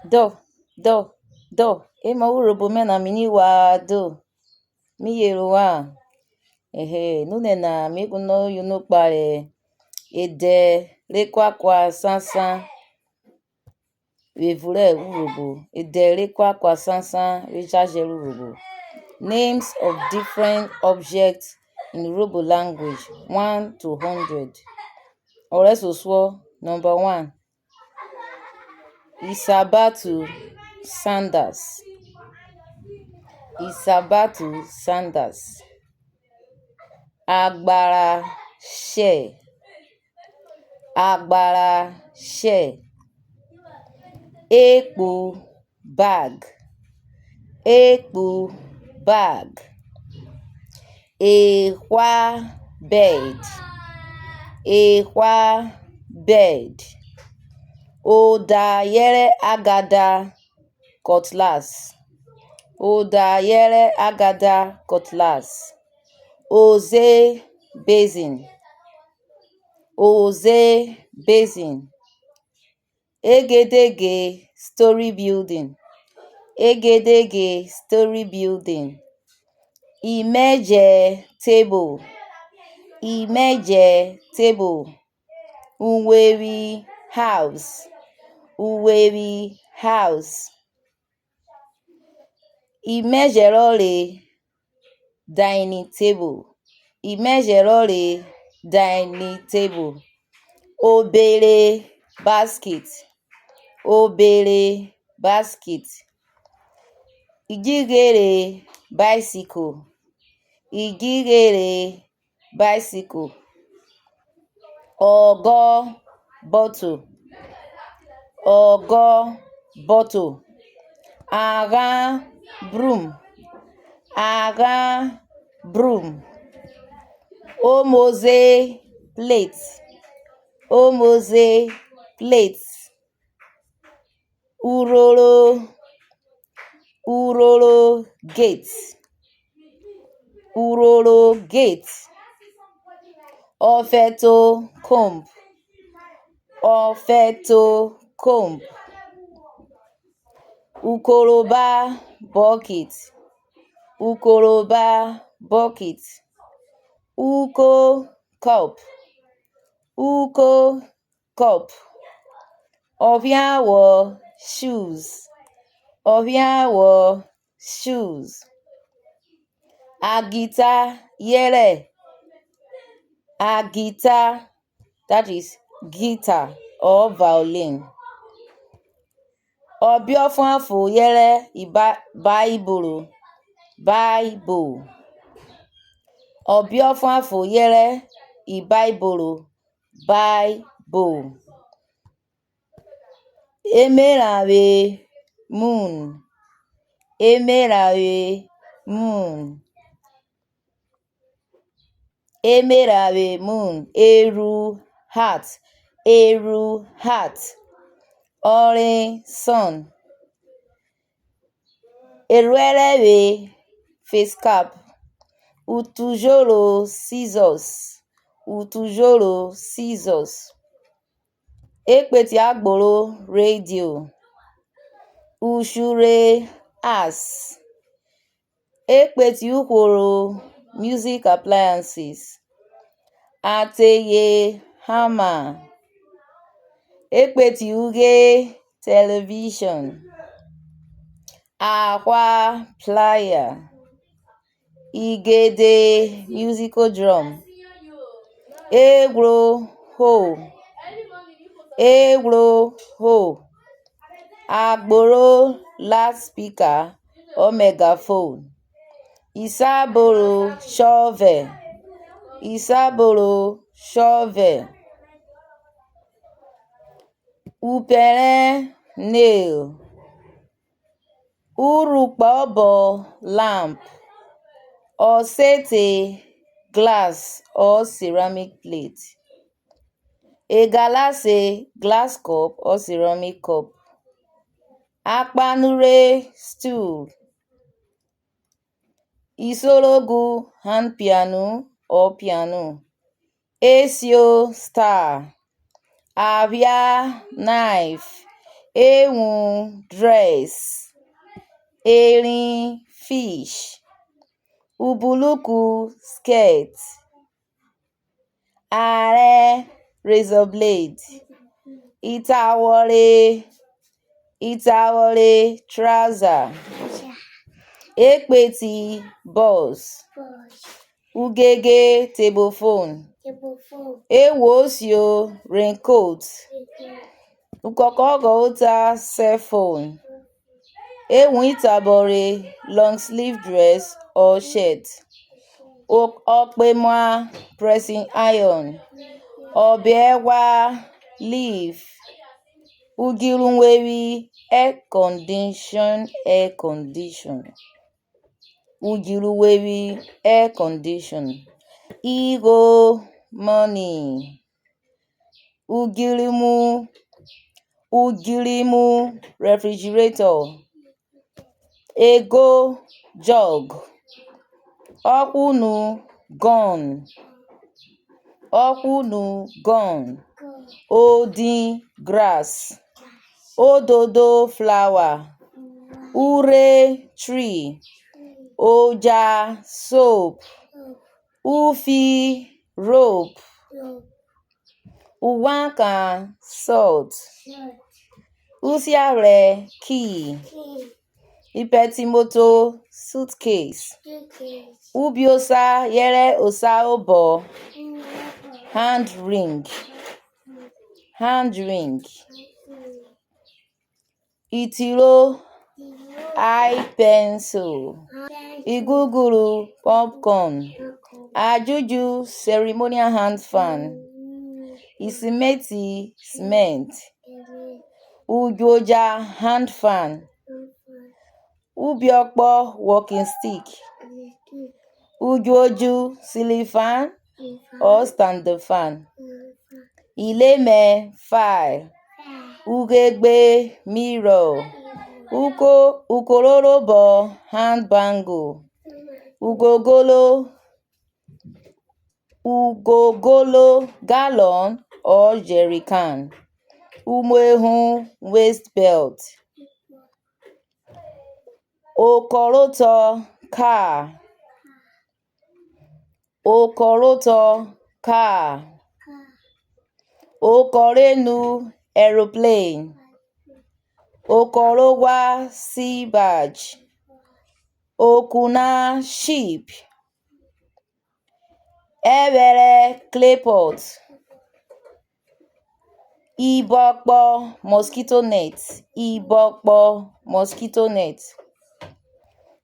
do ema Urhobo mena mini wa do mi yero wa nune na mi kuno yuno pare ede EKUAKUA sansan wevure Urhobo ede EKUAKUA sansan EJAJE Urhobo. Names of different objects in Urhobo language 1 to 100. Oresoswo number 1. Isabatu Sandals. Isabatu Sandals. Agbara share. Agbara share. Ekpu bag. Ekpu bag. Ehwa bed. Ehwa bed. Idjighere Agada Cutlass. Idjighere Agada Cutlass. Omoze Basin. Omoze Basin. Egedege story building. Egedege story building. EJAJE table. EJAJE table. Uwevwin house. Uwevwin house. EJAJE dining table. EJAJE dining table. Obere basket. Obere basket. Idjighere bicycle. Idjighere bicycle. Ogo bottle. Ogo bottle. Agha broom. Agha broom. Omoze plate. Omoze plate. Urhoro gate. Urhoro gate. Ofeto comb. Ofeto comb. Ukoroba bucket. Ukoroba bucket. Uko cup. Uko cup. Oviawo shoes. Oviawo shoes. Agita yere. Agita, that is guitar or violin. Fuanfon yere Baibol. Baibol. Fuanfon yere Baibol. Baibol. Emerawe moon. Emerawe moon. Emerawe moon. Eru hat. Eru hat. Orange sun. Eruerewe face cap. Utujoro scissors. Utujoro scissors. Ekpeti-Agboro radio. Ushure ass. Ekpeti-uhworo music appliances. Ateye hammer. Ekpeti-uhworo television. Ehwa plier. Igede musical drum. Urhoro. Urhoro. Agboro loudspeaker or megaphone. Isabatu shovel. Isabatu shovel. Upere nail. Urhobo lamp. Osete glass or ceramic plate. Egalase glass cup or ceramic cup. Apanure stool. Isorogu hand piano or piano. Esio star. Avia knife. ewu dress, erin fish, ubuluku skirt, ààrẹ razor blade, ìtàwọ̀rè trouser, ekpeti boss, ugege table phone, ewosio raincoat, ukokogota cell phone, ewuitabore long sleeve dress or shirt, okpemwa pressing iron, obewa leaf, ugirunweri air condition, ugiruweri air condition, Igho money, ugirimu refrigerator, ego jug, ọkwụnụ gun, odin grass, ododo flower, ure tree, oja soap, ufi rope, uwanka salt, usiare key, ipetimoto suitcase, ubiosa yere osa obo hand ring, itiro eye pencil, iguguru popcorn, ajuju ceremonial hand fan, isimeti cement, ujuoja hand fan, ubiokpo walking stick, ujuoju ceiling fan or stand fan, ileme file, ugegbe mirror, Ukoroba hand bangle, ugogolo gallon or jerrycan, umehu waist belt, okoroto car, okorenu aeroplane, okorowa sea barge, okuna ship, ewere clay pot, ibokpo mosquito net,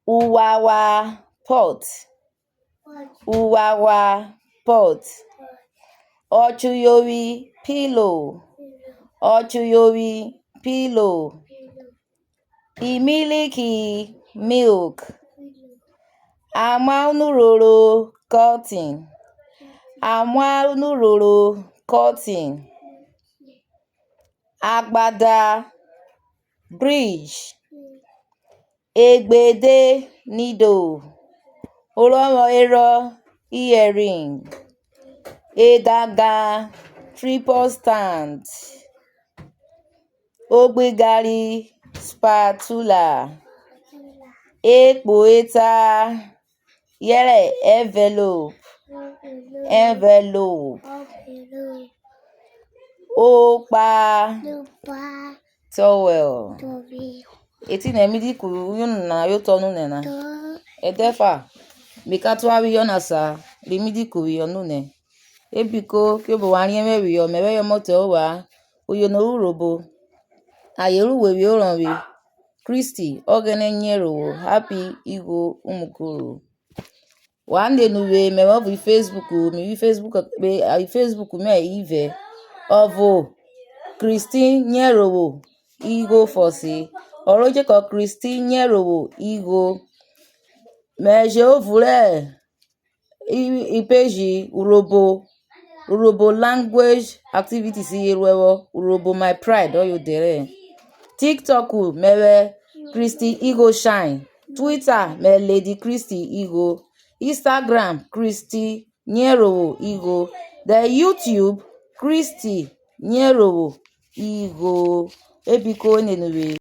uwawa pot, ọchụyori pillow, imiliki milk, amanuroro cotton, agbada bridge, egbede needle, olomo-ero earring, egaga tripod stand, ogbegari spatula, ekpoeta yere envelope, okpa towel. Eti na emidi ku yun na yotonu nena. Edefa mikatwa yona sa limidi ku yonune. Ebiko kebo wani emewi yo mewe yo moto wa uyono Urhobo. Ayeru wewi oranwi. Christy ogene nyero Happy Igho umukuru. Wande nuwe mewa bu Facebook mi Facebook me ive ovo Christy nyero Igho fosi oroje ko Christy nyero Igho meje ovule ipeji Urhobo language activities yerewo Urhobo my pride oyodere TikTok mewe Christy Igho shine, Twitter me Lady Christy Igho, Instagram Christy Nyero Igho, the YouTube Christy Nyero Igho. Ebiko nenure